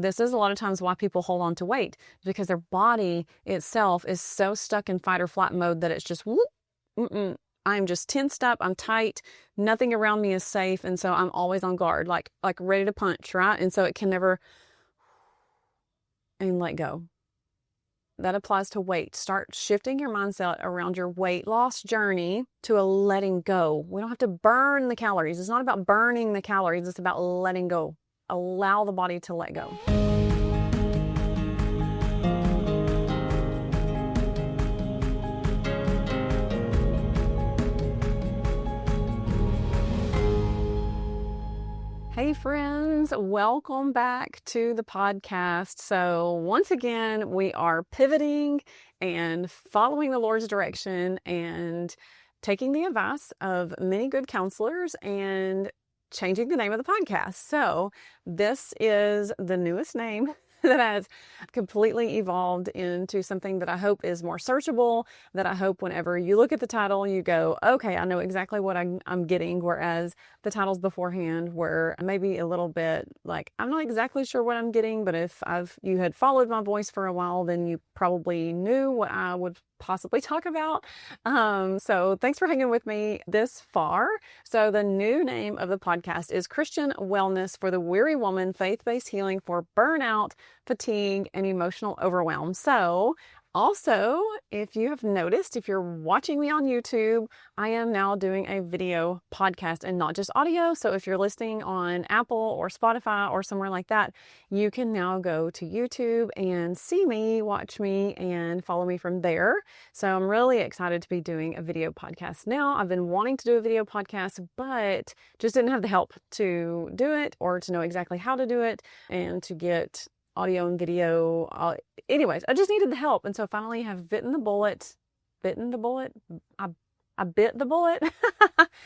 This is a lot of times why people hold on to weight, because their body itself is so stuck in fight or flight mode that it's just, whoop, I'm just tensed up, I'm tight, nothing around me is safe, and so I'm always on guard, like ready to punch, right? And so it can never and let go. That applies to weight. Start shifting your mindset around your weight loss journey to a letting go. We don't have to burn the calories. It's not about burning the calories. It's about letting go. Allow the body to let go. Hey friends, welcome back to the podcast. So once again, we are pivoting and following the Lord's direction and taking the advice of many good counselors and changing the name of the podcast. So this is the newest name that has completely evolved into something that I hope is more searchable, that I hope whenever you look at the title, you go, okay, I know exactly what I'm getting. Whereas the titles beforehand were maybe a little bit like, I'm not exactly sure what I'm getting, but if you had followed my voice for a while, then you probably knew what I would possibly talk about. So thanks for hanging with me this far. So the new name of the podcast is Christian Wellness for the Weary Woman, Faith-Based Healing for Burnout, Fatigue, and Emotional Overwhelm. So also, if you have noticed, if you're watching me on YouTube, I am now doing a video podcast and not just audio. So if you're listening on Apple or Spotify or somewhere like that, you can now go to YouTube and see me, watch me, and follow me from there. So I'm really excited to be doing a video podcast now. I've been wanting to do a video podcast, but just didn't have the help to do it or to know exactly how to do it and to get audio and video. Anyways, I just needed the help. And so finally have bitten the bullet. I bit the bullet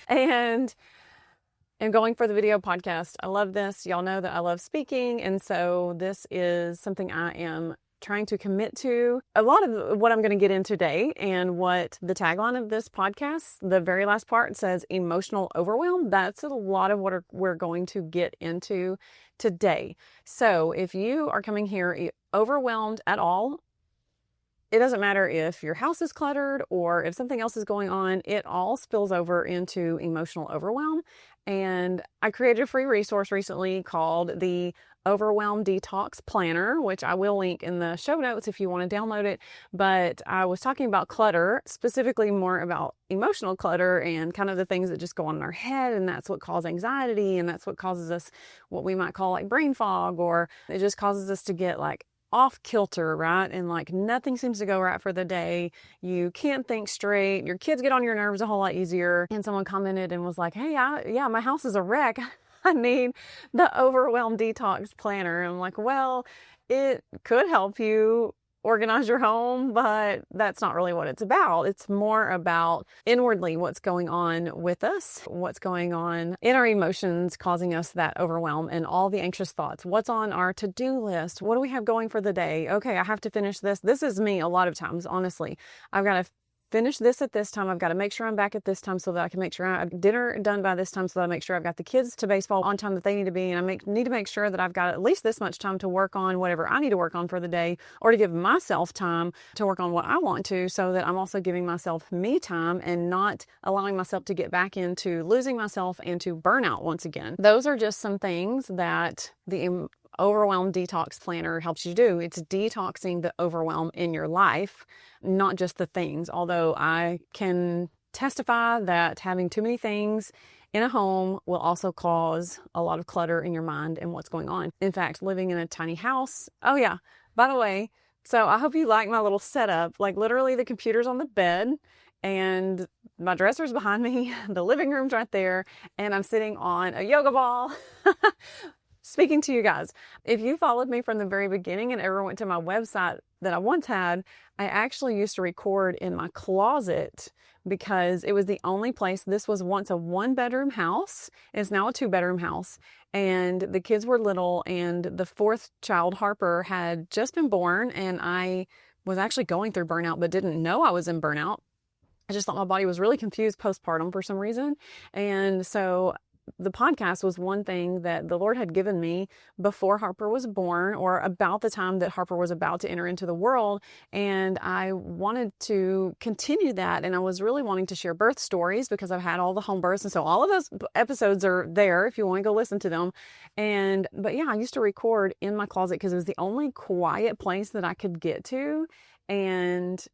and am going for the video podcast. I love this. Y'all know that I love speaking. And so this is something I am trying to commit to. A lot of what I'm going to get in today and what the tagline of this podcast, the very last part says emotional overwhelm. That's a lot of what we're going to get into today. So if you are coming here overwhelmed at all, it doesn't matter if your house is cluttered or if something else is going on, it all spills over into emotional overwhelm. And I created a free resource recently called the Overwhelm Detox Planner, which I will link in the show notes if you want to download it. But I was talking about clutter, specifically more about emotional clutter and kind of the things that just go on in our head. And that's what causes anxiety. And that's what causes us what we might call like brain fog, or it just causes us to get like off kilter, right? And like nothing seems to go right for the day. You can't think straight. Your kids get on your nerves a whole lot easier. And someone commented and was like, hey, yeah, my house is a wreck. I need the Overwhelm Detox Planner. I'm like, well, it could help you organize your home, but that's not really what it's about. It's more about inwardly what's going on with us, what's going on in our emotions causing us that overwhelm and all the anxious thoughts. What's on our to-do list? What do we have going for the day? Okay, I have to finish this. This is me a lot of times, honestly. I've got to finish this at this time. I've got to make sure I'm back at this time so that I can make sure I have dinner done by this time so that I make sure I've got the kids to baseball on time that they need to be. And I need to make sure that I've got at least this much time to work on whatever I need to work on for the day, or to give myself time to work on what I want to, so that I'm also giving myself me time and not allowing myself to get back into losing myself and to burnout once again. Those are just some things that the Overwhelm Detox Planner helps you do. It's detoxing the overwhelm in your life, not just the things. Although I can testify that having too many things in a home will also cause a lot of clutter in your mind and what's going on. In fact, living in a tiny house. Oh yeah, by the way, so I hope you like my little setup. Like literally the computer's on the bed and my dresser's behind me. The living room's right there. And I'm sitting on a yoga ball. Speaking to you guys, if you followed me from the very beginning and ever went to my website that I once had, I actually used to record in my closet because it was the only place. This was once a 1-bedroom house. It's now a 2-bedroom house. And the kids were little, and the 4th child, Harper, had just been born. And I was actually going through burnout, but didn't know I was in burnout. I just thought my body was really confused postpartum for some reason. And so the podcast was one thing that the Lord had given me before Harper was born, or about the time that Harper was about to enter into the world. And I wanted to continue that. And I was really wanting to share birth stories because I've had all the home births. And so all of those episodes are there if you want to go listen to them. But yeah, I used to record in my closet because it was the only quiet place that I could get to and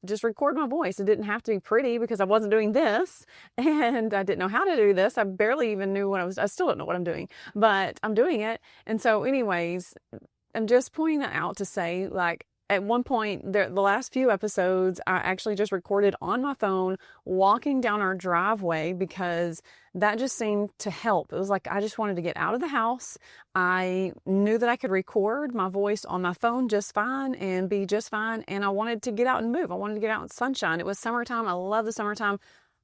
just record my voice. It didn't have to be pretty because I wasn't doing this and I didn't know how to do this. I barely even knew what I still don't know what I'm doing, but I'm doing it. And so anyways, I'm just pointing that out to say, like, at one point, the last few episodes, I actually just recorded on my phone walking down our driveway because that just seemed to help. It was like I just wanted to get out of the house. I knew that I could record my voice on my phone just fine and be just fine. And I wanted to get out and move. I wanted to get out in sunshine. It was summertime. I love the summertime.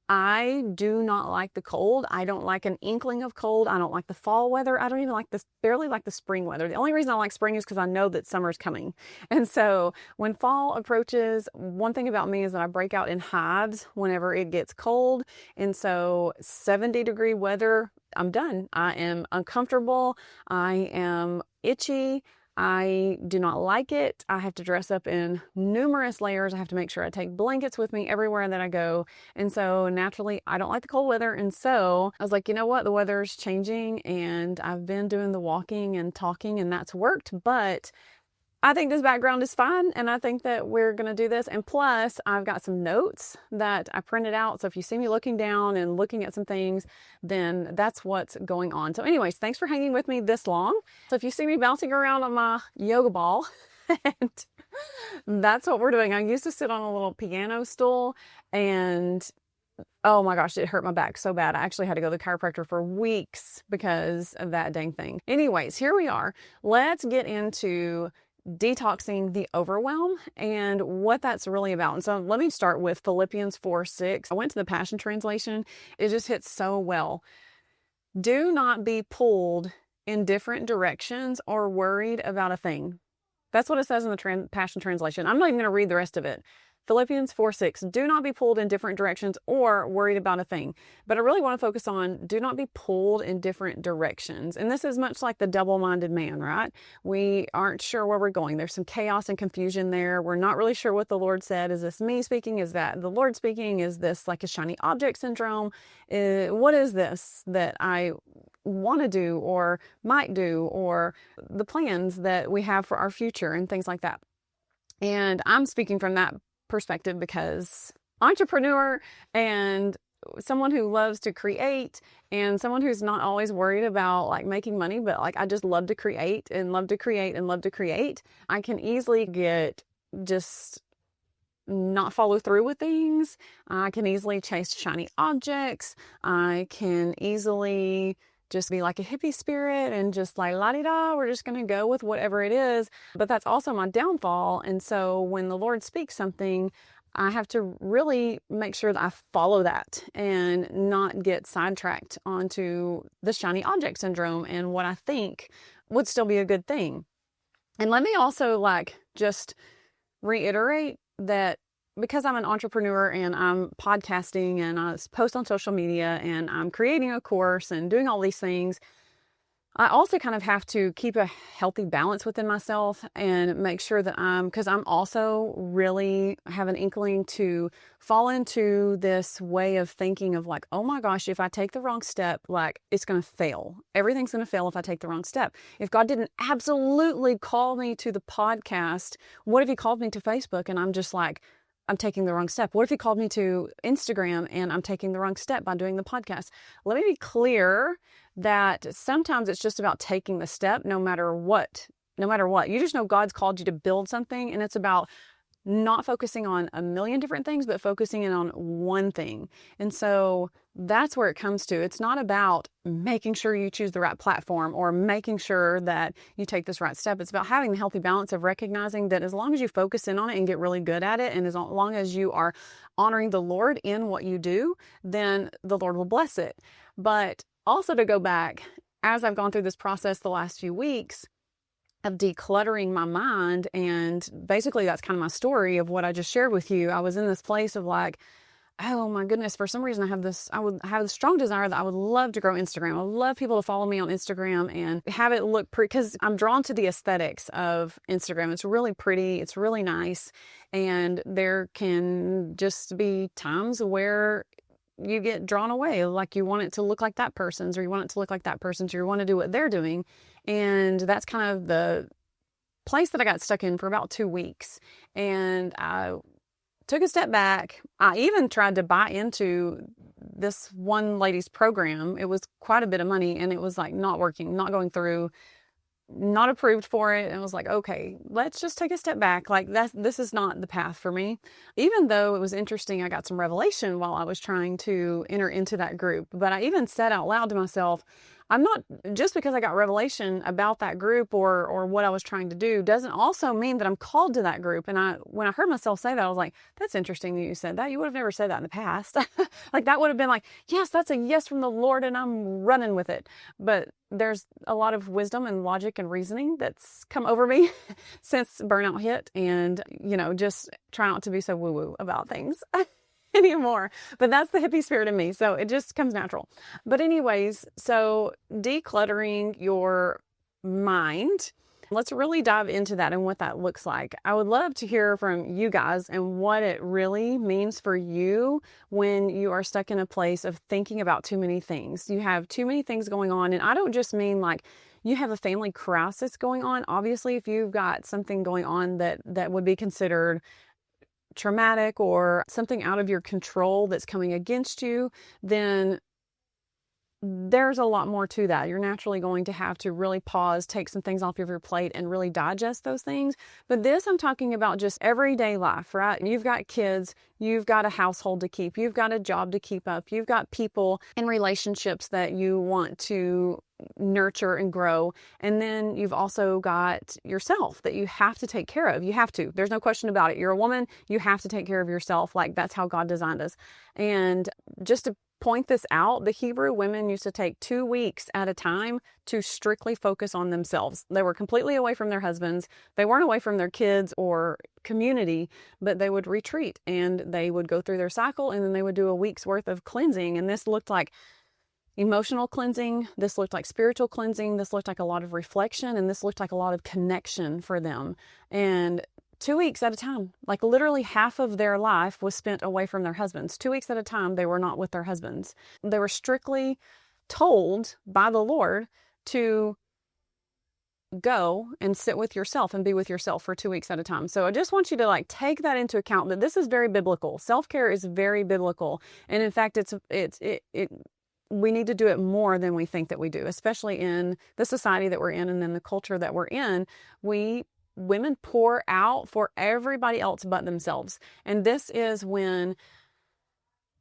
I do not like the cold. I don't like an inkling of cold. I don't like the fall weather. I don't even like this, barely like the spring weather. The only reason I like spring is because I know that summer's coming. And so when fall approaches, one thing about me is that I break out in hives whenever it gets cold. And so 70-degree weather, I'm done. I am uncomfortable. I am itchy. I do not like it. I have to dress up in numerous layers. I have to make sure I take blankets with me everywhere that I go. And so naturally, I don't like the cold weather. And so I was like, you know what? The weather's changing and I've been doing the walking and talking and that's worked. But I think this background is fine, and I think that we're going to do this. And plus, I've got some notes that I printed out. So if you see me looking down and looking at some things, then that's what's going on. So anyways, thanks for hanging with me this long. So if you see me bouncing around on my yoga ball, and that's what we're doing. I used to sit on a little piano stool, and oh my gosh, it hurt my back so bad. I actually had to go to the chiropractor for weeks because of that dang thing. Anyways, here we are. Let's get into detoxing the overwhelm and what that's really about. And so let me start with Philippians 4:6. I went to the Passion Translation. It just hits so well. Do not be pulled in different directions or worried about a thing. That's what it says in the Passion Translation. I'm not even going to read the rest of it. Philippians 4:6, do not be pulled in different directions or worried about a thing. But I really want to focus on do not be pulled in different directions. And this is much like the double-minded man, right? We aren't sure where we're going. There's some chaos and confusion there. We're not really sure what the Lord said. Is this me speaking? Is that the Lord speaking? Is this like a shiny object syndrome? What is this that I want to do or might do, or the plans that we have for our future and things like that? And I'm speaking from that perspective because entrepreneur and someone who loves to create and someone who's not always worried about like making money, but like I just love to create and love to create and love to create. I can easily get just not follow through with things. I can easily chase shiny objects. I can easily just be like a hippie spirit and just like la-di-da, we're just going to go with whatever it is. But that's also my downfall. And so when the Lord speaks something, I have to really make sure that I follow that and not get sidetracked onto the shiny object syndrome and what I think would still be a good thing. And let me also like just reiterate that because I'm an entrepreneur and I'm podcasting and I post on social media and I'm creating a course and doing all these things, I also kind of have to keep a healthy balance within myself and make sure that because I'm also really have an inkling to fall into this way of thinking of like, oh my gosh, if I take the wrong step, like it's going to fail. Everything's going to fail if I take the wrong step. If God didn't absolutely call me to the podcast, what if he called me to Facebook and I'm just like, I'm taking the wrong step? What if he called me to Instagram and I'm taking the wrong step by doing the podcast? Let me be clear that sometimes it's just about taking the step no matter what. No matter what. You just know God's called you to build something, and it's about not focusing on a million different things, but focusing in on one thing. And so that's where it comes to. It's not about making sure you choose the right platform or making sure that you take this right step. It's about having the healthy balance of recognizing that as long as you focus in on it and get really good at it, and as long as you are honoring the Lord in what you do, then the Lord will bless it. But also to go back, as I've gone through this process the last few weeks, of decluttering my mind, and basically that's kind of my story of what I just shared with you. I was in this place of like, oh my goodness, for some reason I would have a strong desire that I would love to grow Instagram. I would love people to follow me on Instagram and have it look pretty, because I'm drawn to the aesthetics of Instagram. It's really pretty. It's really nice. And there can just be times where you get drawn away. Like you want it to look like that person's, or you want it to look like that person's, or you want to do what they're doing. And that's kind of the place that I got stuck in for about 2 weeks. And I took a step back. I even tried to buy into this one lady's program. It was quite a bit of money, and it was like not working, not going through, not approved for it. And I was like, okay, let's just take a step back. Like this is not the path for me. Even though it was interesting, I got some revelation while I was trying to enter into that group. But I even said out loud to myself, I'm not, just because I got revelation about that group or what I was trying to do doesn't also mean that I'm called to that group. And when I heard myself say that, I was like, that's interesting that you said that. You would have never said that in the past. Like that would have been like, yes, that's a yes from the Lord and I'm running with it. But there's a lot of wisdom and logic and reasoning that's come over me since burnout hit, and, just try not to be so woo-woo about things anymore. But that's the hippie spirit in me. So it just comes natural. But anyways, so decluttering your mind, let's really dive into that and what that looks like. I would love to hear from you guys and what it really means for you when you are stuck in a place of thinking about too many things. You have too many things going on. And I don't just mean like you have a family crisis going on. Obviously, if you've got something going on that would be considered traumatic or something out of your control that's coming against you, then there's a lot more to that. You're naturally going to have to really pause, take some things off of your plate and really digest those things. But this, I'm talking about just everyday life, right? You've got kids, you've got a household to keep, you've got a job to keep up, you've got people and relationships that you want to nurture and grow. And then you've also got yourself that you have to take care of. You have to. There's no question about it. You're a woman, you have to take care of yourself. Like that's how God designed us. And just to point this out, the Hebrew women used to take 2 weeks at a time to strictly focus on themselves. They were completely away from their husbands. They weren't away from their kids or community, but they would retreat and they would go through their cycle, and then they would do a week's worth of cleansing. And this looked like emotional cleansing. This looked like spiritual cleansing. This looked like a lot of reflection, and this looked like a lot of connection for them. And 2 weeks at a time, like literally half of their life was spent away from their husbands. 2 weeks at a time, they were not with their husbands. They were strictly told by the Lord to go and sit with yourself and be with yourself for 2 weeks at a time. So I just want you to take that into account, that this is very biblical. Self-care is very biblical. And in fact, we need to do it more than we think that we do, especially in the society that we're in and then the culture that we're in. Women pour out for everybody else but themselves. And this is when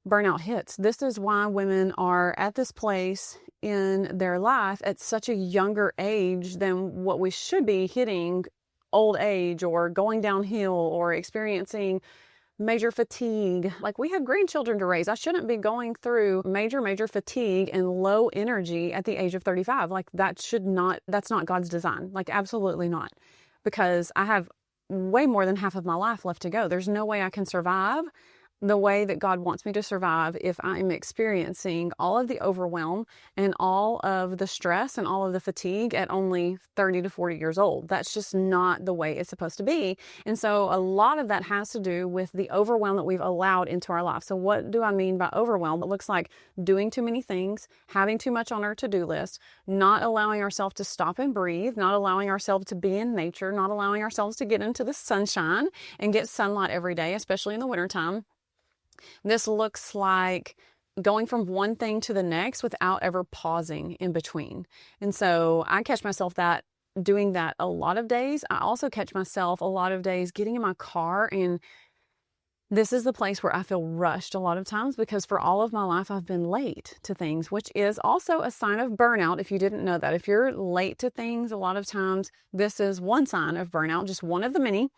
burnout hits. This is why women are at this place in their life at such a younger age than what we should be, hitting old age or going downhill or experiencing major fatigue. Like, we have grandchildren to raise. I shouldn't be going through major fatigue and low energy at the age of 35. Like, that's not God's design. Like, absolutely not. Because I have way more than half of my life left to go. There's no way I can survive the way that God wants me to survive if I'm experiencing all of the overwhelm and all of the stress and all of the fatigue at only 30 to 40 years old. That's just not the way it's supposed to be. And so a lot of that has to do with the overwhelm that we've allowed into our life. So what do I mean by overwhelm? It looks like doing too many things, having too much on our to-do list, not allowing ourselves to stop and breathe, not allowing ourselves to be in nature, not allowing ourselves to get into the sunshine and get sunlight every day, especially in the wintertime. This looks like going from one thing to the next without ever pausing in between. And so I catch myself doing that a lot of days. I also catch myself a lot of days getting in my car, and this is the place where I feel rushed a lot of times, because for all of my life I've been late to things, which is also a sign of burnout. If you didn't know that, if you're late to things, a lot of times this is one sign of burnout, just one of the many.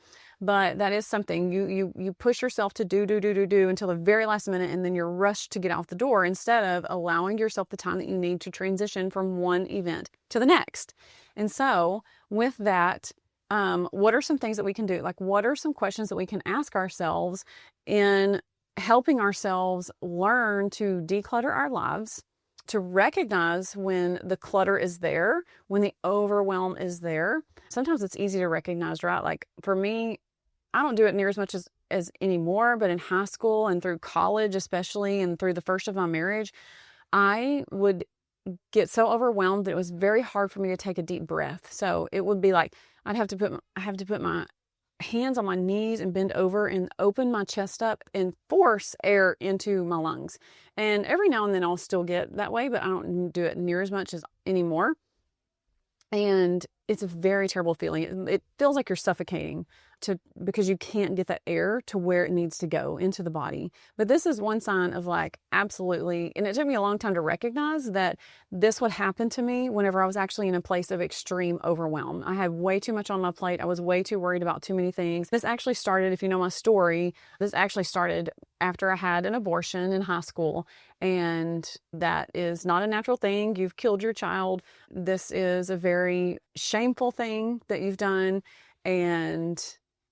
But that is something you push yourself to do until the very last minute, and then you're rushed to get out the door instead of allowing yourself the time that you need to transition from one event to the next. And so with that, what are some things that we can do? Like, what are some questions that we can ask ourselves in helping ourselves learn to declutter our lives, to recognize when the clutter is there, when the overwhelm is there. Sometimes it's easy to recognize, right? Like for me, I don't do it near as much as anymore, but in high school and through college, especially, and through the first of my marriage, I would get so overwhelmed that it was very hard for me to take a deep breath. So it would be like I have to put my hands on my knees and bend over and open my chest up and force air into my lungs. And every now and then I'll still get that way, but I don't do it near as much as anymore. And it's a very terrible feeling. It feels like you're suffocating because you can't get that air to where it needs to go into the body. But this is one sign of like absolutely, and it took me a long time to recognize that this would happen to me whenever I was actually in a place of extreme overwhelm. I had way too much on my plate. I was way too worried about too many things. This actually started, if you know my story, this actually started after I had an abortion in high school. And that is not a natural thing. You've killed your child. This is a very shameful thing that you've done. And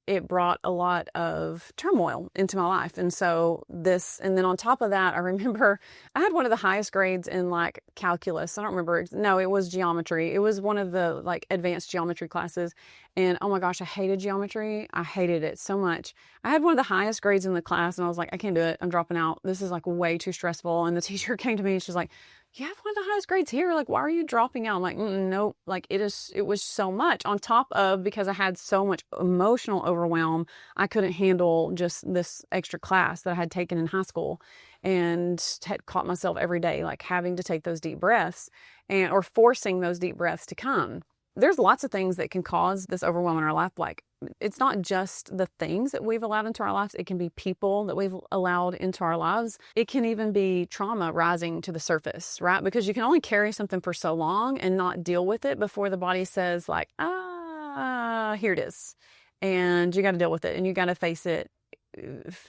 it brought a lot of turmoil into my life. And then on top of that, I remember I had one of the highest grades in like calculus. I don't remember. No, it was geometry. It was one of the like advanced geometry classes. And oh my gosh, I hated geometry. I hated it so much. I had one of the highest grades in the class and I was like, I can't do it. I'm dropping out. This is like way too stressful. And the teacher came to me and she's like, you have one of the highest grades here. Like, why are you dropping out? I'm like, nope. Like it was so much on top of, because I had so much emotional overwhelm. I couldn't handle just this extra class that I had taken in high school and had caught myself every day, like having to take those deep breaths or forcing those deep breaths to come. There's lots of things that can cause this overwhelm in our life. Like it's not just the things that we've allowed into our lives. It can be people that we've allowed into our lives. It can even be trauma rising to the surface, right? Because you can only carry something for so long and not deal with it before the body says like, here it is. And you got to deal with it and you got to face it.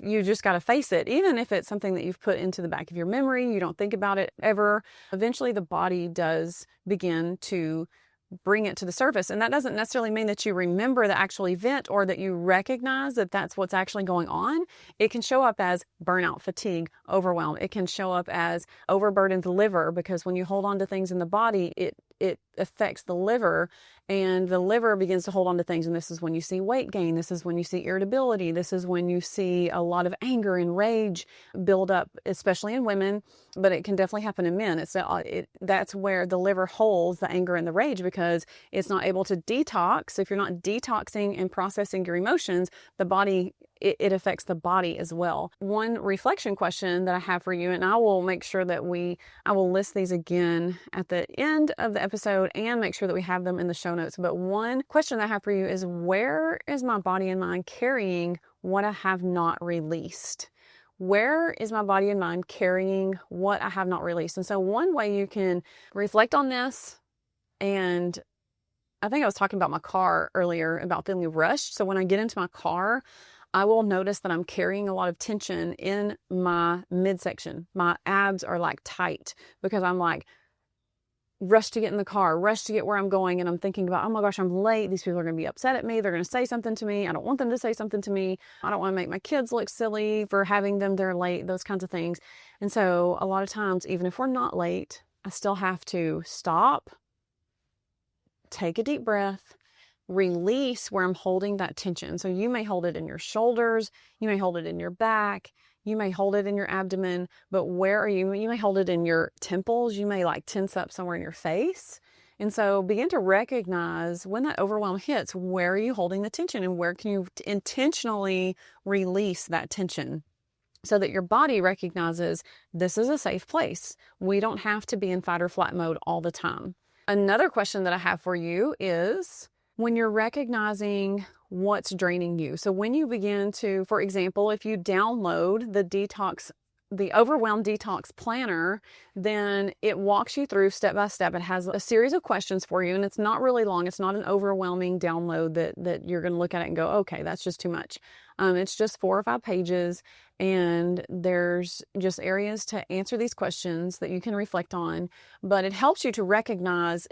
You just got to face it. Even if it's something that you've put into the back of your memory, you don't think about it ever. Eventually the body does begin to bring it to the surface. And that doesn't necessarily mean that you remember the actual event or that you recognize that that's what's actually going on. It can show up as burnout, fatigue, overwhelm. It can show up as overburdened liver, because when you hold on to things in the body, it affects the liver, and the liver begins to hold on to things. And this is when you see weight gain. This is when you see irritability. This is when you see a lot of anger and rage build up, especially in women, but it can definitely happen in men. That's where the liver holds the anger and the rage, because it's not able to detox. If you're not detoxing and processing your emotions, the body, it affects the body as well. One reflection question that I have for you, and I will make sure that I will list these again at the end of the episode and make sure that we have them in the show notes. But one question that I have for you is, where is my body and mind carrying what I have not released? Where is my body and mind carrying what I have not released? And so one way you can reflect on this, and I think I was talking about my car earlier about feeling rushed. So when I get into my car, I will notice that I'm carrying a lot of tension in my midsection. My abs are like tight because I'm like rushed to get in the car, rushed to get where I'm going. And I'm thinking about, oh my gosh, I'm late. These people are going to be upset at me. They're going to say something to me. I don't want them to say something to me. I don't want to make my kids look silly for having them there late, those kinds of things. And so a lot of times, even if we're not late, I still have to stop, take a deep breath, release where I'm holding that tension. So you may hold it in your shoulders, you may hold it in your back, you may hold it in your abdomen, but where are you? You may hold it in your temples, you may like tense up somewhere in your face. And so begin to recognize when that overwhelm hits, where are you holding the tension and where can you intentionally release that tension, so that your body recognizes this is a safe place. We don't have to be in fight or flight mode all the time. Another question that I have for you is, when you're recognizing what's draining you. So when you begin to, for example, if you download the Overwhelm Detox Planner, then it walks you through step by step. It has a series of questions for you, and it's not really long. It's not an overwhelming download that you're going to look at it and go, okay, that's just too much. It's just 4 or 5 pages, and there's just areas to answer these questions that you can reflect on, but it helps you to recognize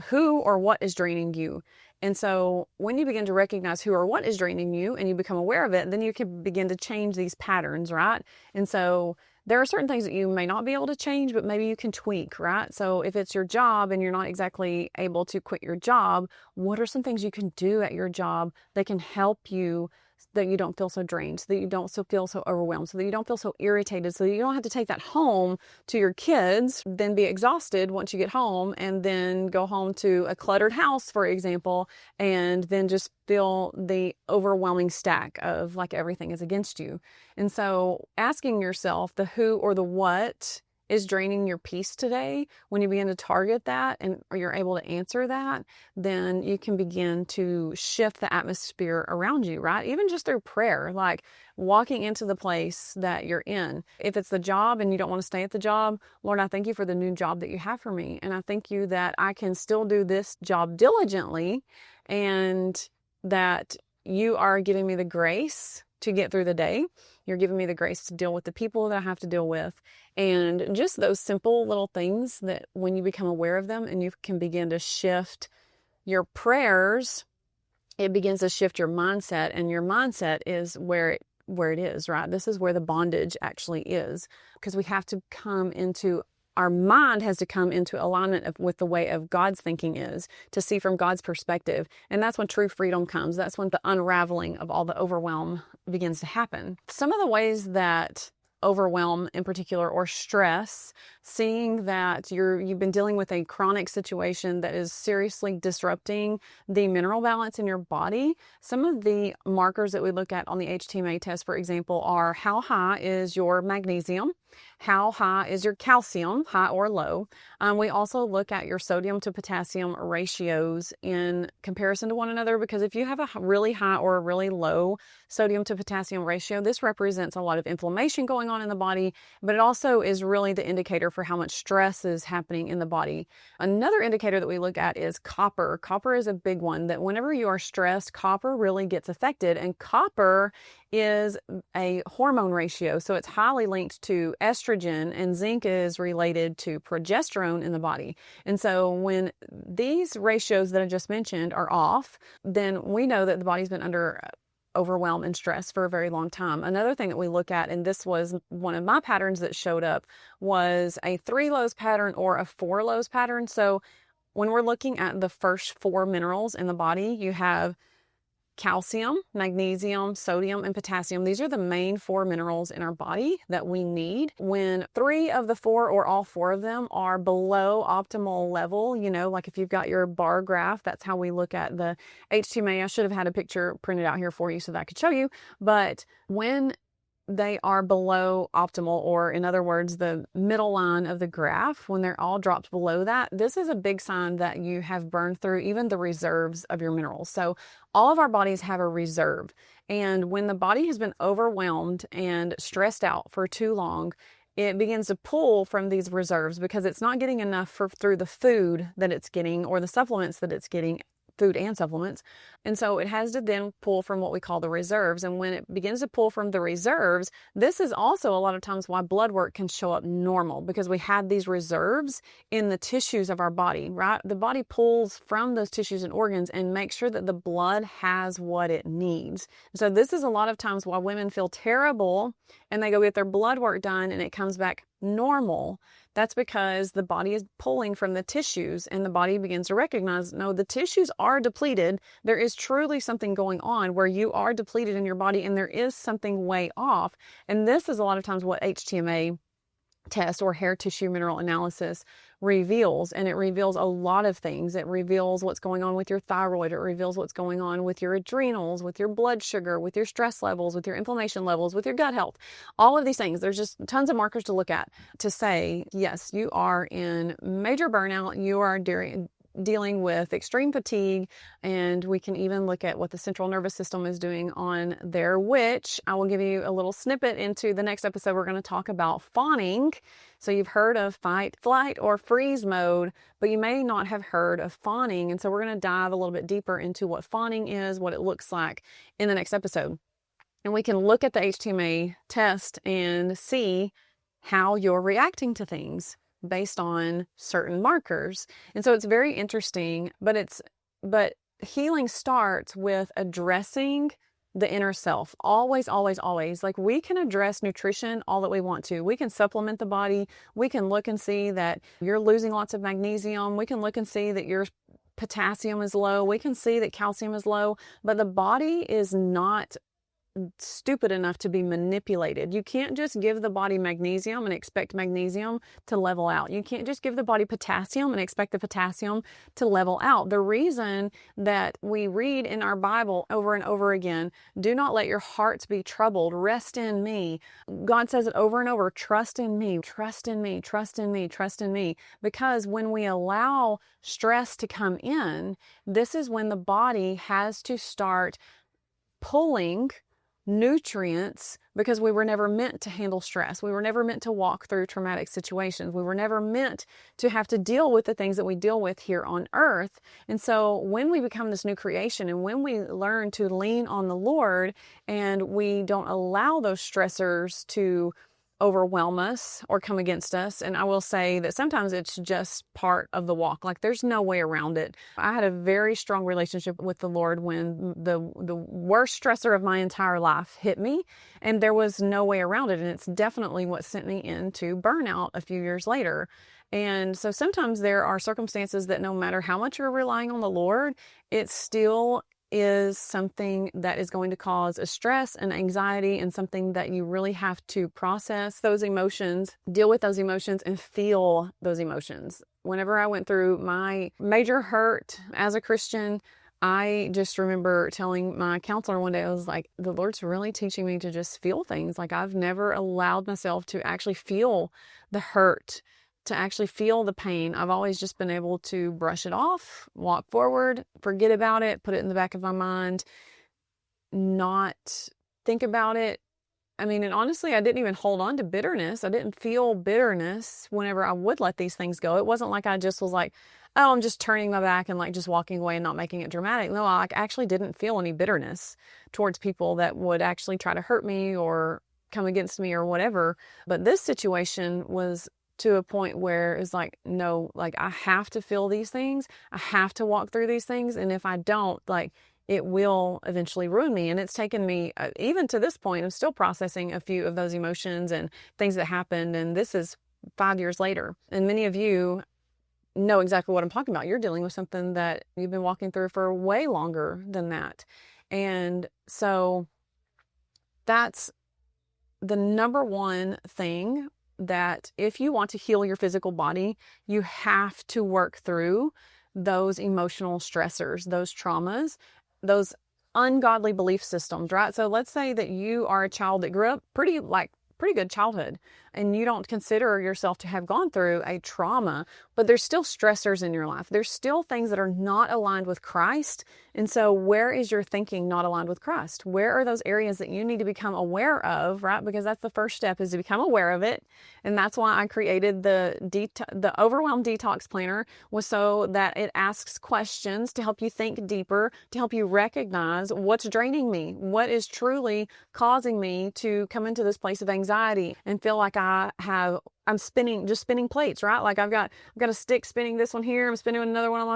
who or what is draining you. And so when you begin to recognize who or what is draining you and you become aware of it, then you can begin to change these patterns, right? And so there are certain things that you may not be able to change, but maybe you can tweak, right? So if it's your job and you're not exactly able to quit your job, what are some things you can do at your job that can help you, that you don't feel so drained, so that you don't feel so overwhelmed, so that you don't feel so irritated, so that you don't have to take that home to your kids, then be exhausted once you get home, and then go home to a cluttered house, for example, and then just feel the overwhelming stack of like everything is against you. And so asking yourself the who or the what is draining your peace today, when you begin to target that and you're able to answer that, then you can begin to shift the atmosphere around you, right? Even just through prayer, like walking into the place that you're in. If it's the job and you don't want to stay at the job, Lord, I thank you for the new job that you have for me. And I thank you that I can still do this job diligently, and that you are giving me the grace to get through the day. You're giving me the grace to deal with the people that I have to deal with. And just those simple little things that when you become aware of them and you can begin to shift your prayers, it begins to shift your mindset, and your mindset is where it is, right? This is where the bondage actually is, because we have to come into, our mind has to come into alignment with the way of God's thinking is, to see from God's perspective. And that's when true freedom comes. That's when the unraveling of all the overwhelm begins to happen. Some of the ways that overwhelm in particular, or stress, seeing that you've been dealing with a chronic situation that is seriously disrupting the mineral balance in your body. Some of the markers that we look at on the HTMA test, for example, are how high is your magnesium, how high is your calcium, high or low. We also look at your sodium to potassium ratios in comparison to one another, because if you have a really high or a really low sodium to potassium ratio, this represents a lot of inflammation going on in the body, but it also is really the indicator for how much stress is happening in the body. Another indicator that we look at is copper. Copper is a big one, that whenever you are stressed, copper really gets affected, and copper is a hormone ratio. So it's highly linked to estrogen, and zinc is related to progesterone in the body. And so when these ratios that I just mentioned are off, then we know that the body's been under overwhelm and stress for a very long time. Another thing that we look at, and this was one of my patterns that showed up, was a 3 lows pattern or a 4 lows pattern. So when we're looking at the first 4 minerals in the body, you have calcium, magnesium, sodium, and potassium. These are the main 4 minerals in our body that we need. When 3 of the 4 or all 4 of them are below optimal level, like if you've got your bar graph, that's how we look at the HTMA. I should have had a picture printed out here for you so that I could show you. But when they are below optimal, or in other words, the middle line of the graph, when they're all dropped below that, this is a big sign that you have burned through even the reserves of your minerals. So all of our bodies have a reserve. And when the body has been overwhelmed and stressed out for too long, it begins to pull from these reserves because it's not getting enough through the food that it's getting or the supplements that it's getting, food and supplements. And so it has to then pull from what we call the reserves. And when it begins to pull from the reserves, this is also a lot of times why blood work can show up normal, because we have these reserves in the tissues of our body, right? The body pulls from those tissues and organs and makes sure that the blood has what it needs. So this is a lot of times why women feel terrible and they go get their blood work done and it comes back normal. That's because the body is pulling from the tissues, and the body begins to recognize, no, the tissues are depleted. There is truly something going on where you are depleted in your body and there is something way off. And this is a lot of times what HTMA test or hair tissue mineral analysis reveals. And it reveals a lot of things. It reveals what's going on with your thyroid. It reveals what's going on with your adrenals, with your blood sugar, with your stress levels, with your inflammation levels, with your gut health. All of these things. There's just tons of markers to look at to say, yes, you are in major burnout. You are dealing with extreme fatigue, and we can even look at what the central nervous system is doing on there, which I will give you a little snippet into the next episode. We're going to talk about fawning. So you've heard of fight, flight, or freeze mode, but you may not have heard of fawning. And so we're going to dive a little bit deeper into what fawning is, what it looks like in the next episode. And we can look at the HTMA test and see how you're reacting to things based on certain markers. And so it's very interesting, but healing starts with addressing the inner self. Always, always, always. Like, we can address nutrition all that we want to. We can supplement the body. We can look and see that you're losing lots of magnesium. We can look and see that your potassium is low. We can see that calcium is low, but the body is not stupid enough to be manipulated. You can't just give the body magnesium and expect magnesium to level out. You can't just give the body potassium and expect the potassium to level out. The reason that we read in our Bible over and over again, do not let your hearts be troubled, rest in me. God says it over and over, trust in me, trust in me, trust in me, trust in me. Because when we allow stress to come in, this is when the body has to start pulling nutrients, because we were never meant to handle stress. We were never meant to walk through traumatic situations. We were never meant to have to deal with the things that we deal with here on earth. And so when we become this new creation, and when we learn to lean on the Lord, and we don't allow those stressors to overwhelm us or come against us. And I will say that sometimes it's just part of the walk. Like, there's no way around it. I had a very strong relationship with the Lord when the worst stressor of my entire life hit me, and there was no way around it. And it's definitely what sent me into burnout a few years later. And so sometimes there are circumstances that no matter how much you're relying on the Lord, it still is something that is going to cause a stress and anxiety, and something that you really have to process those emotions, deal with those emotions, and feel those emotions. Whenever I went through my major hurt as a Christian, I just remember telling my counselor one day, I was like, the Lord's really teaching me to just feel things. Like, I've never allowed myself to actually feel the hurt, to actually feel the pain. I've always just been able to brush it off, walk forward, forget about it, put it in the back of my mind, not think about it. I mean, and honestly, I didn't even hold on to bitterness. I didn't feel bitterness whenever I would let these things go. It wasn't like I just was like, oh, I'm just turning my back and like just walking away and not making it dramatic. No, I actually didn't feel any bitterness towards people that would actually try to hurt me or come against me or whatever. But this situation was to a point where it's like, no, like, I have to feel these things. I have to walk through these things. And if I don't, like, it will eventually ruin me. And it's taken me, even to this point, I'm still processing a few of those emotions and things that happened. And this is 5 years later. And many of you know exactly what I'm talking about. You're dealing with something that you've been walking through for way longer than that. And so that's the number one thing, that if you want to heal your physical body, you have to work through those emotional stressors, those traumas, those ungodly belief systems, right? So let's say that you are a child that grew up pretty good childhood, and you don't consider yourself to have gone through a trauma, but there's still stressors in your life. There's still things that are not aligned with Christ. And so where is your thinking not aligned with Christ? Where are those areas that you need to become aware of, right? Because that's the first step, is to become aware of it. And that's why I created the Overwhelm Detox Planner, was so that it asks questions to help you think deeper, to help you recognize what's draining me, what is truly causing me to come into this place of anxiety and feel like I'm spinning plates, right? Like I've got a stick spinning this one here. I'm spinning another one on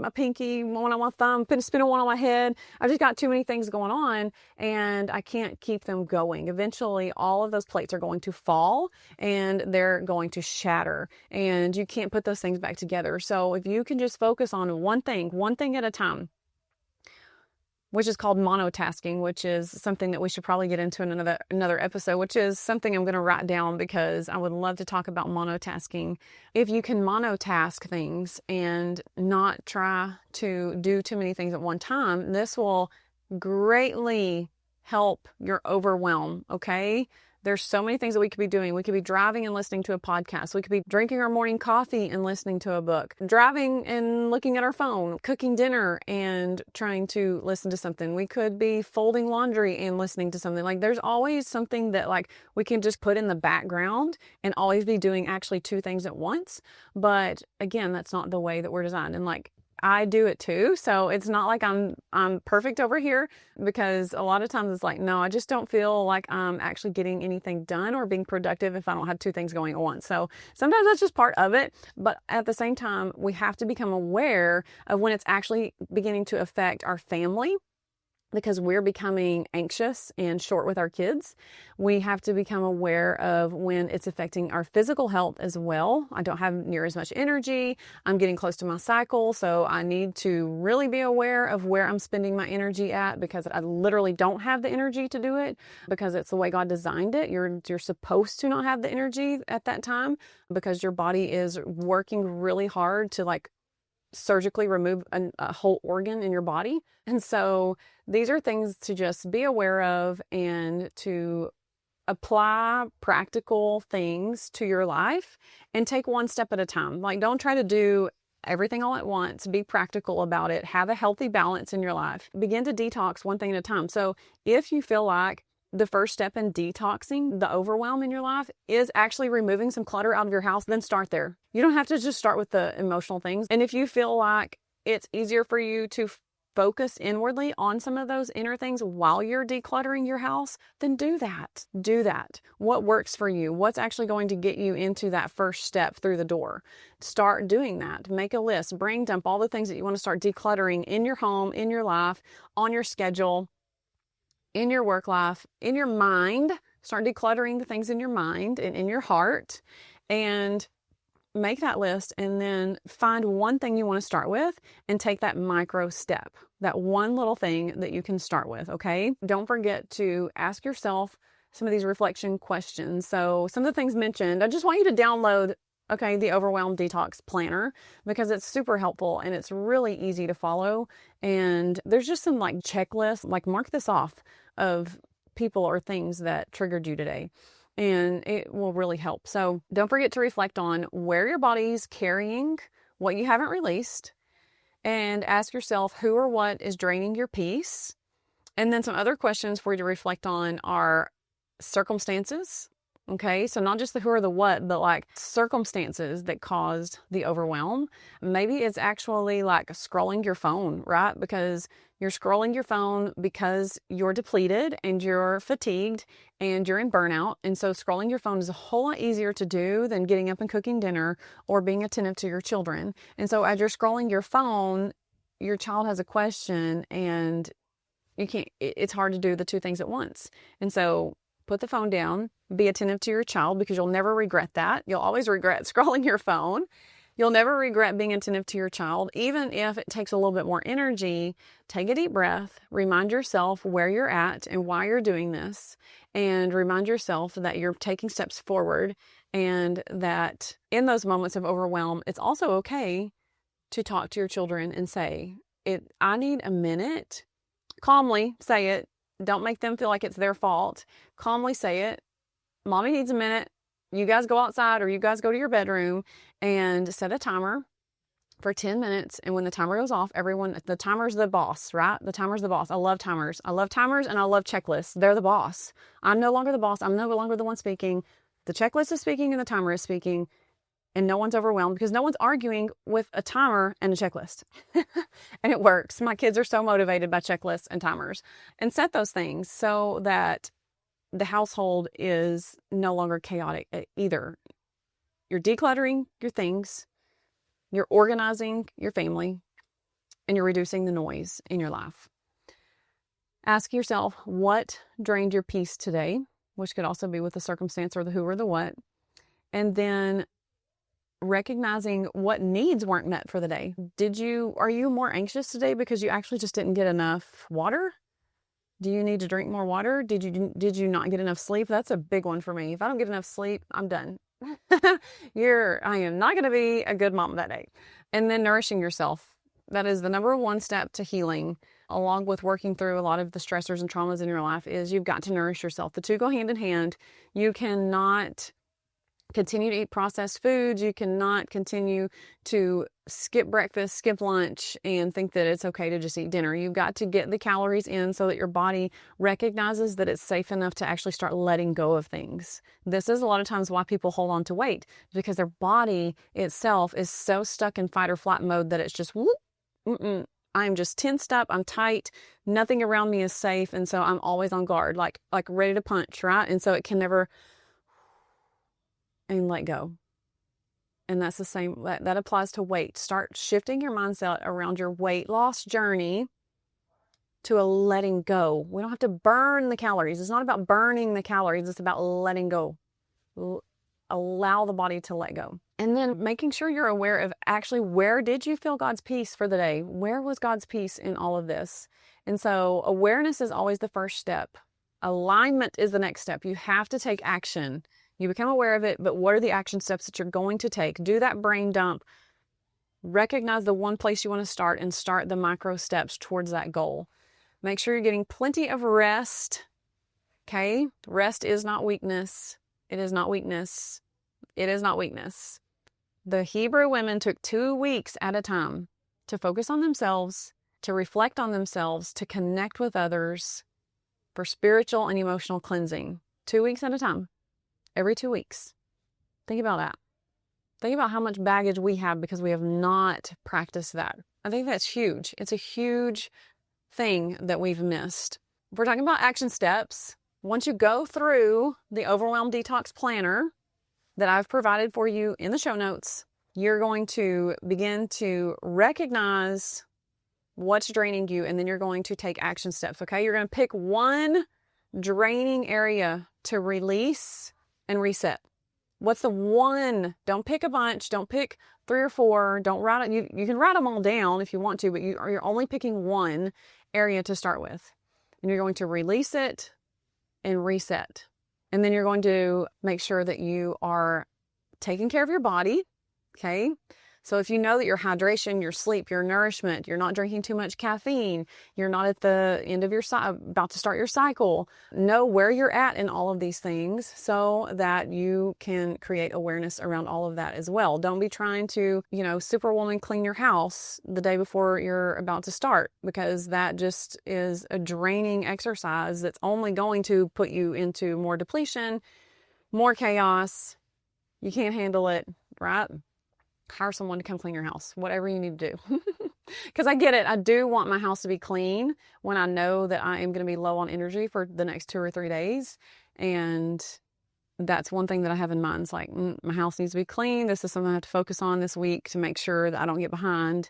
my pinky, one on my thumb, spinning one on my head. I've just got too many things going on, and I can't keep them going. Eventually, all of those plates are going to fall, and they're going to shatter, and you can't put those things back together. So if you can just focus on one thing at a time, which is called monotasking, which is something that we should probably get into in another episode, which is something I'm going to write down because I would love to talk about monotasking. If you can monotask things and not try to do too many things at one time, this will greatly help your overwhelm, okay? There's so many things that we could be doing. We could be driving and listening to a podcast. We could be drinking our morning coffee and listening to a book. Driving and looking at our phone. Cooking dinner and trying to listen to something. We could be folding laundry and listening to something. Like, there's always something that like we can just put in the background and always be doing actually two things at once. But again, that's not the way that we're designed. And like, I do it too. So it's not like I'm perfect over here, because a lot of times it's like, no, I just don't feel like I'm actually getting anything done or being productive if I don't have two things going at once. So sometimes that's just part of it. But at the same time, we have to become aware of when it's actually beginning to affect our family, because we're becoming anxious and short with our kids. We have to become aware of when it's affecting our physical health as well. I don't have near as much energy. I'm getting close to my cycle, so I need to really be aware of where I'm spending my energy at, because I literally don't have the energy to do it, because it's the way God designed it. You're supposed to not have the energy at that time, because your body is working really hard to like surgically remove a whole organ in your body. And so these are things to just be aware of and to apply practical things to your life and take one step at a time. Like, don't try to do everything all at once. Be practical about it. Have a healthy balance in your life. Begin to detox one thing at a time. So if you feel like the first step in detoxing the overwhelm in your life is actually removing some clutter out of your house, then start there. You don't have to just start with the emotional things. And if you feel like it's easier for you to focus inwardly on some of those inner things while you're decluttering your house, then do that. Do that. What works for you? What's actually going to get you into that first step through the door? Start doing that. Make a list. Brain dump all the things that you want to start decluttering in your home, in your life, on your schedule, in your work life, in your mind. Start decluttering the things in your mind and in your heart, and make that list, and then find one thing you want to start with and take that micro step, that one little thing that you can start with, okay? Don't forget to ask yourself some of these reflection questions. So some of the things mentioned, I just want you to download, okay, the Overwhelm Detox Planner, because it's super helpful and it's really easy to follow. And there's just some like checklists, like mark this off, of people or things that triggered you today. And it will really help. So don't forget to reflect on where your body's carrying what you haven't released, and ask yourself who or what is draining your peace. And then some other questions for you to reflect on are circumstances. Okay, so not just the who or the what, but like circumstances that caused the overwhelm. Maybe it's actually like scrolling your phone, right? Because you're scrolling your phone because you're depleted and you're fatigued and you're in burnout. And so scrolling your phone is a whole lot easier to do than getting up and cooking dinner or being attentive to your children. And so as you're scrolling your phone, your child has a question and you can't, it's hard to do the two things at once. And so put the phone down, be attentive to your child, because you'll never regret that. You'll always regret scrolling your phone. You'll never regret being attentive to your child, even if it takes a little bit more energy. Take a deep breath, remind yourself where you're at and why you're doing this, and remind yourself that you're taking steps forward, and that in those moments of overwhelm, it's also okay to talk to your children and say, I need a minute. Calmly say it. Don't make them feel like it's their fault. Calmly say it. Mommy needs a minute. You guys go outside, or you guys go to your bedroom, and set a timer for 10 minutes. And when the timer goes off, the timer's the boss, right? The timer's the boss. I love timers. I love timers and I love checklists. They're the boss. I'm no longer the boss. I'm no longer the one speaking. The checklist is speaking and the timer is speaking. And no one's overwhelmed, because no one's arguing with a timer and a checklist. And it works. My kids are so motivated by checklists and timers. And set those things so that the household is no longer chaotic either. You're decluttering your things, you're organizing your family, and you're reducing the noise in your life. Ask yourself what drained your peace today, which could also be with the circumstance or the who or the what. And then recognizing what needs weren't met for the day. Are you more anxious today because you actually just didn't get enough water? Do you need to drink more water? Did you not get enough sleep? That's a big one for me. If I don't get enough sleep, I'm done. I am not going to be a good mom that day. And then nourishing yourself. That is the number one step to healing, along with working through a lot of the stressors and traumas in your life, is you've got to nourish yourself. The two go hand in hand. You cannot continue to eat processed foods. You cannot continue to skip breakfast, skip lunch, and think that it's okay to just eat dinner. You've got to get the calories in so that your body recognizes that it's safe enough to actually start letting go of things. This is a lot of times why people hold on to weight, because their body itself is so stuck in fight or flight mode that it's just whoop, I'm just tensed up. I'm tight. Nothing around me is safe. And so I'm always on guard, like ready to punch, right? And so it can never, and let go. And that's the same, that applies to weight. Start shifting your mindset around your weight loss journey to a letting go. We don't have to burn the calories. It's not about burning the calories. It's about letting go. Allow the body to let go. And then making sure you're aware of actually, where did you feel God's peace for the day? Where was God's peace in all of this? And so awareness is always the first step. Alignment is the next step. You have to take action. You become aware of it, but what are the action steps that you're going to take? Do that brain dump. Recognize the one place you want to start and start the micro steps towards that goal. Make sure you're getting plenty of rest. Okay? Rest is not weakness. It is not weakness. It is not weakness. The Hebrew women took 2 weeks at a time to focus on themselves, to reflect on themselves, to connect with others for spiritual and emotional cleansing. 2 weeks at a time. Every 2 weeks. Think about that. Think about how much baggage we have because we have not practiced that. I think that's huge. It's a huge thing that we've missed. If we're talking about action steps, once you go through the Overwhelm Detox Planner that I've provided for you in the show notes, you're going to begin to recognize what's draining you, and then you're going to take action steps, okay? You're going to pick one draining area to release and reset. What's the one? Don't pick a bunch. Don't pick 3 or 4. Don't write it. You can write them all down if you want to, but you're only picking one area to start with. And you're going to release it and reset. And then you're going to make sure that you are taking care of your body, okay? So if you know that your hydration, your sleep, your nourishment, you're not drinking too much caffeine, you're not at the end of your about to start your cycle, know where you're at in all of these things so that you can create awareness around all of that as well. Don't be trying to, superwoman clean your house the day before you're about to start, because that just is a draining exercise that's only going to put you into more depletion, more chaos. You can't handle it, right? Hire someone to come clean your house, whatever you need to do. Because I get it. I do want my house to be clean when I know that I am going to be low on energy for the next 2 or 3 days. And that's one thing that I have in mind. It's like, my house needs to be clean. This is something I have to focus on this week to make sure that I don't get behind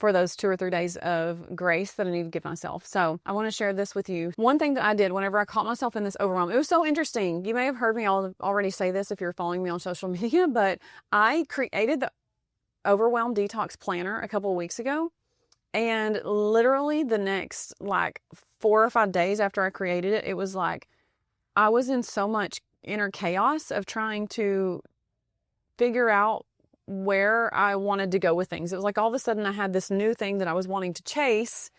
for those 2 or 3 days of grace that I need to give myself. So I want to share this with you. One thing that I did whenever I caught myself in this overwhelm, it was so interesting. You may have heard me already say this if you're following me on social media, but I created the Overwhelm Detox Planner a couple of weeks ago. And literally the next 4 or 5 days after I created it, it was like I was in so much inner chaos of trying to figure out where I wanted to go with things. It was like all of a sudden I had this new thing that I was wanting to chase,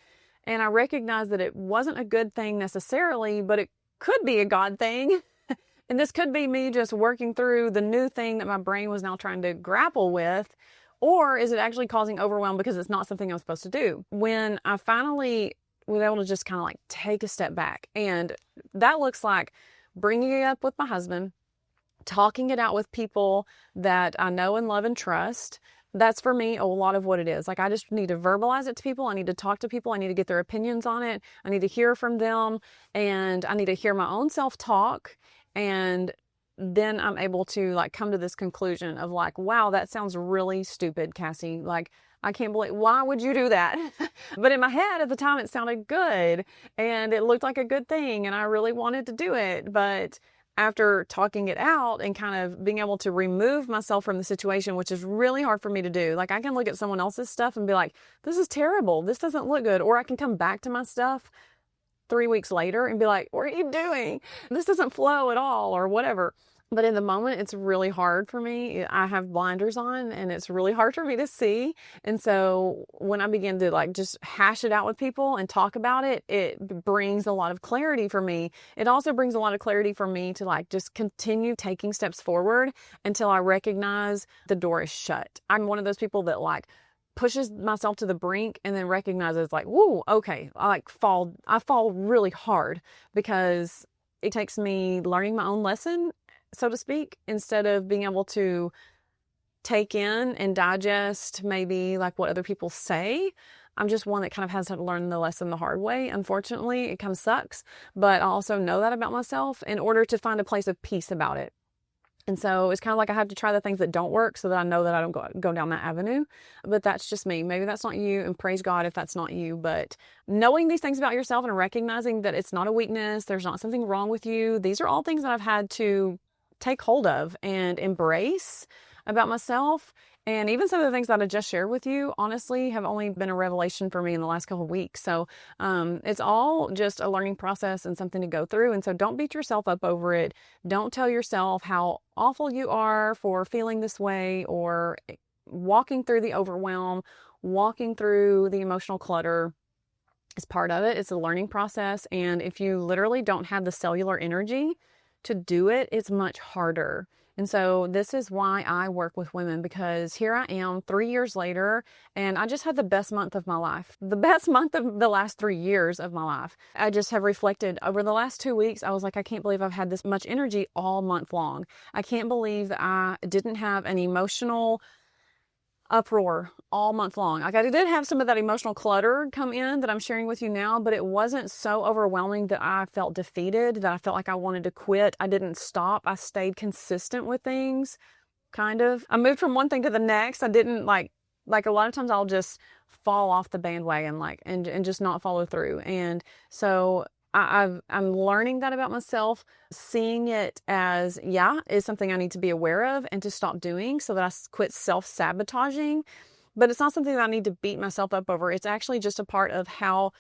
and I recognized that it wasn't a good thing necessarily, but it could be a God thing. And this could be me just working through the new thing that my brain was now trying to grapple with. Or is it actually causing overwhelm because it's not something I'm supposed to do? When I finally was able to just kind of take a step back, and that looks like bringing it up with my husband, talking it out with people that I know and love and trust. That's for me a lot of what it is. I just need to verbalize it to people. I need to talk to people. I need to get their opinions on it. I need to hear from them, and I need to hear my own self-talk. And then I'm able to come to this conclusion of wow, that sounds really stupid, Cassie. I can't believe, why would you do that? But in my head at the time, it sounded good and it looked like a good thing and I really wanted to do it. But after talking it out and kind of being able to remove myself from the situation, which is really hard for me to do. I can look at someone else's stuff and be like, this is terrible. This doesn't look good. Or I can come back to my stuff 3 weeks later and be like, what are you doing? This doesn't flow at all or whatever. But in the moment, it's really hard for me. I have blinders on and it's really hard for me to see. And so when I begin to just hash it out with people and talk about it, it brings a lot of clarity for me. It also brings a lot of clarity for me to just continue taking steps forward until I recognize the door is shut. I'm one of those people that pushes myself to the brink and then recognizes whoa, okay, I fall really hard because it takes me learning my own lesson, so to speak, instead of being able to take in and digest maybe what other people say. I'm just one that kind of has to learn the lesson the hard way. Unfortunately, it kind of sucks, but I also know that about myself in order to find a place of peace about it. And so it's kind of like I have to try the things that don't work so that I know that I don't go down that avenue. But that's just me. Maybe that's not you, and praise God if that's not you. But knowing these things about yourself and recognizing that it's not a weakness, there's not something wrong with you. These are all things that I've had to take hold of and embrace about myself. And even some of the things that I just shared with you, honestly, have only been a revelation for me in the last couple of weeks. So it's all just a learning process and something to go through. And so don't beat yourself up over it. Don't tell yourself how awful you are for feeling this way or walking through the overwhelm, walking through the emotional clutter. Is part of it. It's a learning process. And if you literally don't have the cellular energy to do it, it's much harder. And so this is why I work with women, because here I am 3 years later, and I just had the best month of my life, the best month of the last 3 years of my life. I just have reflected over the last 2 weeks. I was like, I can't believe I've had this much energy all month long. I can't believe that I didn't have an emotional uproar all month long. Like I did have some of that emotional clutter come in that I'm sharing with you now, but it wasn't so overwhelming that I felt defeated, that I felt like I wanted to quit. I didn't stop. I stayed consistent with things, kind of. I moved from one thing to the next. I didn't like a lot of times I'll just fall off the bandwagon and just not follow through. And so I'm learning that about myself, seeing it as, is something I need to be aware of and to stop doing so that I quit self-sabotaging. But it's not something that I need to beat myself up over. It's actually just a part of how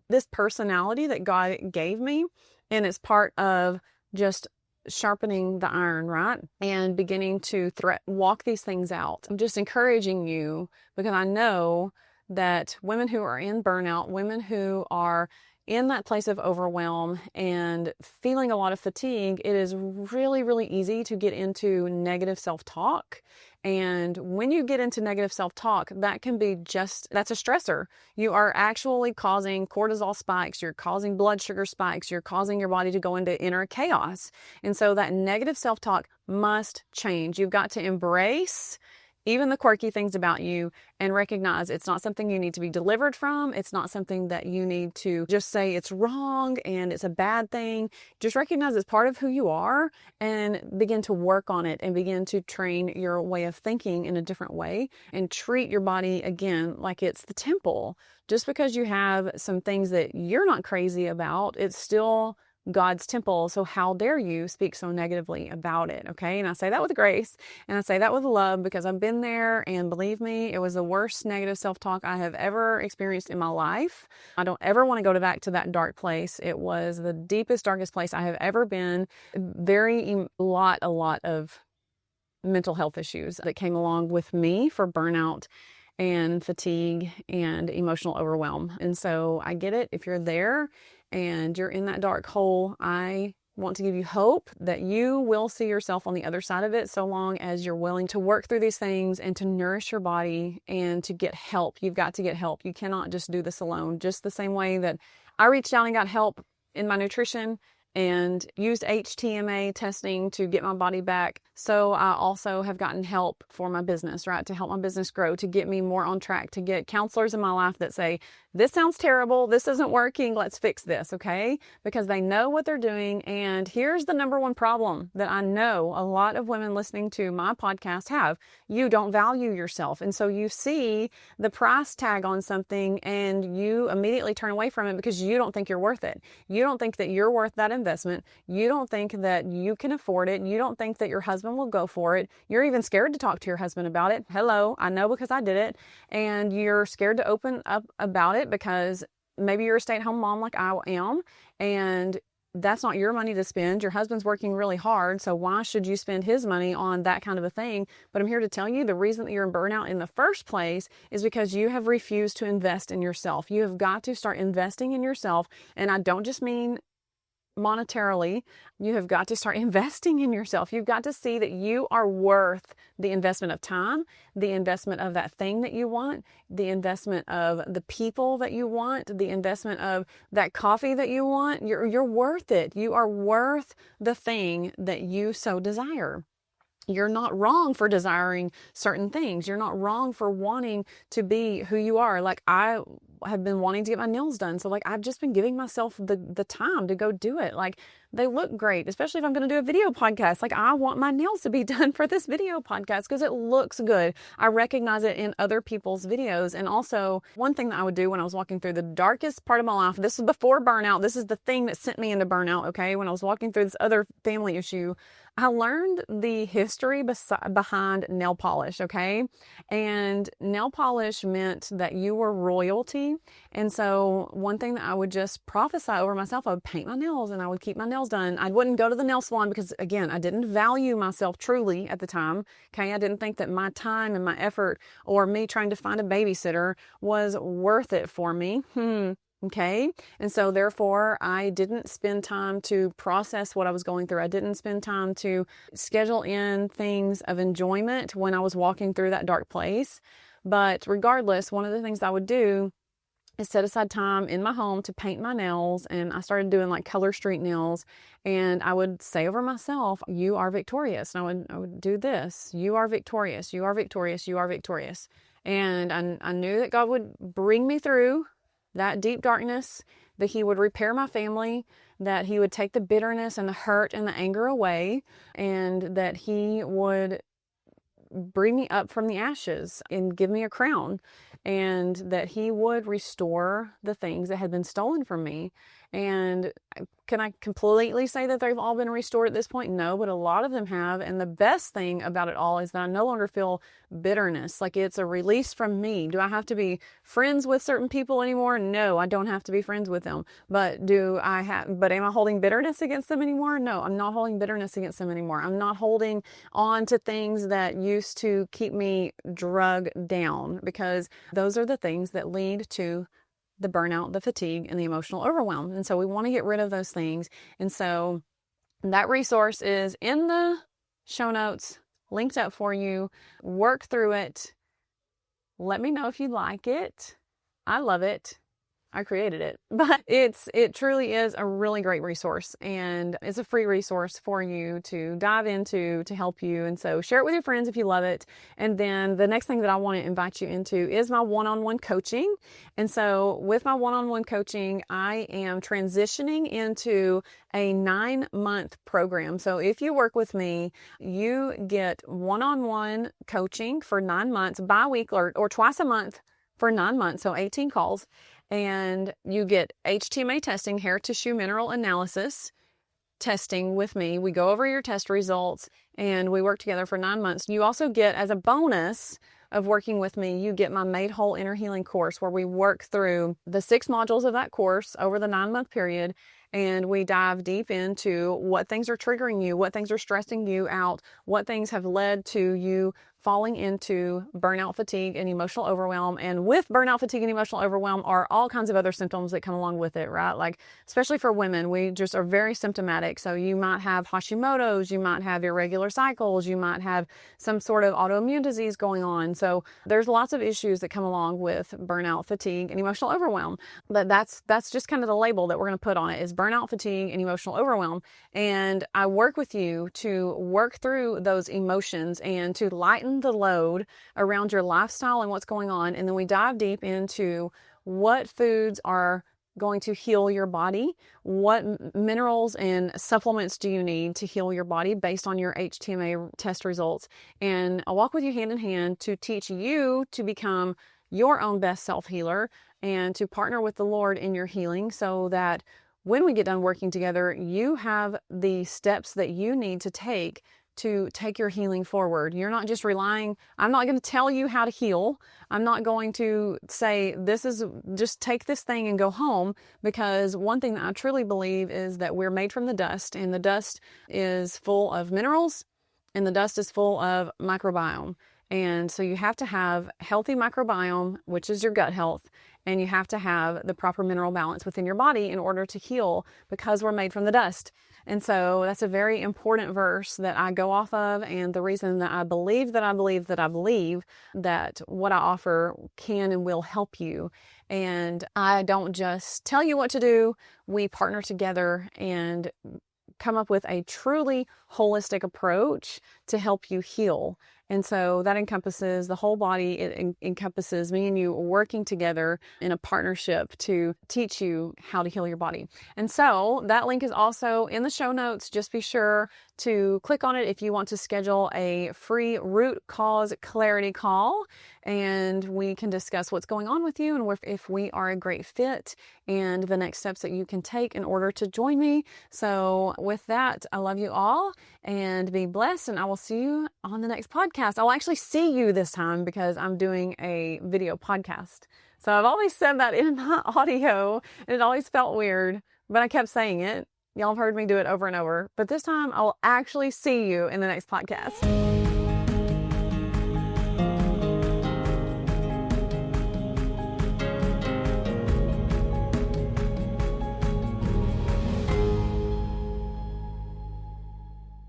this personality that God gave me, and it's part of just sharpening the iron, right? And beginning to walk these things out. I'm just encouraging you because I know that women who are in burnout, women who are in that place of overwhelm and feeling a lot of fatigue, it is really, really easy to get into negative self-talk. And when you get into negative self-talk, that can be that's a stressor. You are actually causing cortisol spikes. You're causing blood sugar spikes. You're causing your body to go into inner chaos. And so that negative self-talk must change. You've got to embrace even the quirky things about you and recognize it's not something you need to be delivered from. It's not something that you need to just say it's wrong and it's a bad thing. Just recognize it's part of who you are and begin to work on it and begin to train your way of thinking in a different way and treat your body again like it's the temple. Just because you have some things that you're not crazy about, it's still God's temple. So how dare you speak so negatively about it? Okay. And I say that with grace and I say that with love because I've been there, and believe me, it was the worst negative self-talk I have ever experienced in my life. I don't ever want to go back to that dark place. It was the deepest, darkest place I have ever been. A lot of mental health issues that came along with me for burnout and fatigue and emotional overwhelm. And so I get it. If you're there and you're in that dark hole, I want to give you hope that you will see yourself on the other side of it, so long as you're willing to work through these things and to nourish your body and to get help. You've got to get help. You cannot just do this alone. Just the same way that I reached out and got help in my nutrition and used HTMA testing to get my body back. So I also have gotten help for my business, right? To help my business grow, to get me more on track, to get counselors in my life that say, this sounds terrible, this isn't working, let's fix this, okay? Because they know what they're doing. And here's the number one problem that I know a lot of women listening to my podcast have. You don't value yourself. And so you see the price tag on something and you immediately turn away from it because you don't think you're worth it. You don't think that you're worth that investment. You don't think that you can afford it. You don't think that your husband will go for it. You're even scared to talk to your husband about it. Hello, I know because I did it. And you're scared to open up about it because maybe you're a stay-at-home mom like I am, and that's not your money to spend. Your husband's working really hard, so why should you spend his money on that kind of a thing? But I'm here to tell you the reason that you're in burnout in the first place is because you have refused to invest in yourself. You have got to start investing in yourself, and I don't just mean monetarily. You have got to start investing in yourself. You've got to see that you are worth the investment of time, the investment of that thing that you want, the investment of the people that you want, the investment of that coffee that you want. You're worth it. You are worth the thing that you so desire. You're not wrong for desiring certain things. You're not wrong for wanting to be who you are. Like, I have been wanting to get my nails done. So like, I've just been giving myself the time to go do it. Like, they look great, especially if I'm going to do a video podcast. Like, I want my nails to be done for this video podcast because it looks good. I recognize it in other people's videos. And also, one thing that I would do when I was walking through the darkest part of my life, this was before burnout. This is the thing that sent me into burnout. Okay. When I was walking through this other family issue, I learned the history behind nail polish, okay? And nail polish meant that you were royalty. And so one thing that I would just prophesy over myself, I would paint my nails and I would keep my nails done. I wouldn't go to the nail salon because, again, I didn't value myself truly at the time, okay? I didn't think that my time and my effort or me trying to find a babysitter was worth it for me. Okay. And so therefore I didn't spend time to process what I was going through. I didn't spend time to schedule in things of enjoyment when I was walking through that dark place. But regardless, one of the things I would do is set aside time in my home to paint my nails. And I started doing like color streak nails, and I would say over myself, you are victorious. And I would do this. You are victorious. You are victorious. You are victorious. And I knew that God would bring me through that deep darkness, that He would repair my family, that He would take the bitterness and the hurt and the anger away, and that He would bring me up from the ashes and give me a crown, and that He would restore the things that had been stolen from me. And can I completely say that they've all been restored at this point? No, but a lot of them have. And the best thing about it all is that I no longer feel bitterness. Like, it's a release from me. Do I have to be friends with certain people anymore? No, I don't have to be friends with them. But am I holding bitterness against them anymore? No, I'm not holding bitterness against them anymore. I'm not holding on to things that used to keep me drugged down, because those are the things that lead to the burnout, the fatigue, and the emotional overwhelm. And so we want to get rid of those things. And so that resource is in the show notes, linked up for you. Work through it. Let me know if you like it. I love it. I created it, but it truly is a really great resource, and it's a free resource for you to dive into to help you. And so share it with your friends if you love it. And then the next thing that I want to invite you into is my one-on-one coaching. And so with my one-on-one coaching, I am transitioning into a 9-month program. So if you work with me, you get one-on-one coaching for 9 months, bi-weekly or twice a month for 9 months. So 18 calls. And you get HTMA testing, hair tissue mineral analysis testing with me. We go over your test results and we work together for 9 months. You also get, as a bonus of working with me, you get my Made Whole Inner Healing course, where we work through the 6 modules of that course over the 9-month period. And we dive deep into what things are triggering you, what things are stressing you out, what things have led to you falling into burnout, fatigue, and emotional overwhelm. And with burnout, fatigue, and emotional overwhelm are all kinds of other symptoms that come along with it, right? Like, especially for women, we just are very symptomatic. So you might have Hashimoto's, you might have irregular cycles, you might have some sort of autoimmune disease going on. So there's lots of issues that come along with burnout, fatigue, and emotional overwhelm. But that's just kind of the label that we're going to put on it, is burnout, fatigue, and emotional overwhelm. And I work with you to work through those emotions and to lighten the load around your lifestyle and what's going on. And then we dive deep into what foods are going to heal your body, what minerals and supplements do you need to heal your body based on your HTMA test results. And I'll walk with you hand in hand to teach you to become your own best self-healer and to partner with the Lord in your healing, so that when we get done working together, you have the steps that you need to take your healing forward. You're not just relying, I'm not going to tell you how to heal. I'm not going to say, just take this thing and go home, because one thing that I truly believe is that we're made from the dust, and the dust is full of minerals, and the dust is full of microbiome. And so you have to have healthy microbiome, which is your gut health, and you have to have the proper mineral balance within your body in order to heal, because we're made from the dust. And so that's a very important verse that I go off of, and the reason that I believe that what I offer can and will help you. And I don't just tell you what to do. We partner together and come up with a truly holistic approach to help you heal. And so that encompasses the whole body. It encompasses me and you working together in a partnership to teach you how to heal your body. And so that link is also in the show notes. Just be sure to click on it if you want to schedule a free root cause clarity call, and we can discuss what's going on with you and if we are a great fit and the next steps that you can take in order to join me. So with that, I love you all and be blessed, and I will see you on the next podcast. I'll actually see you this time because I'm doing a video podcast. So I've always said that in my audio and it always felt weird, but I kept saying it. Y'all have heard me do it over and over, but this time I will actually see you in the next podcast.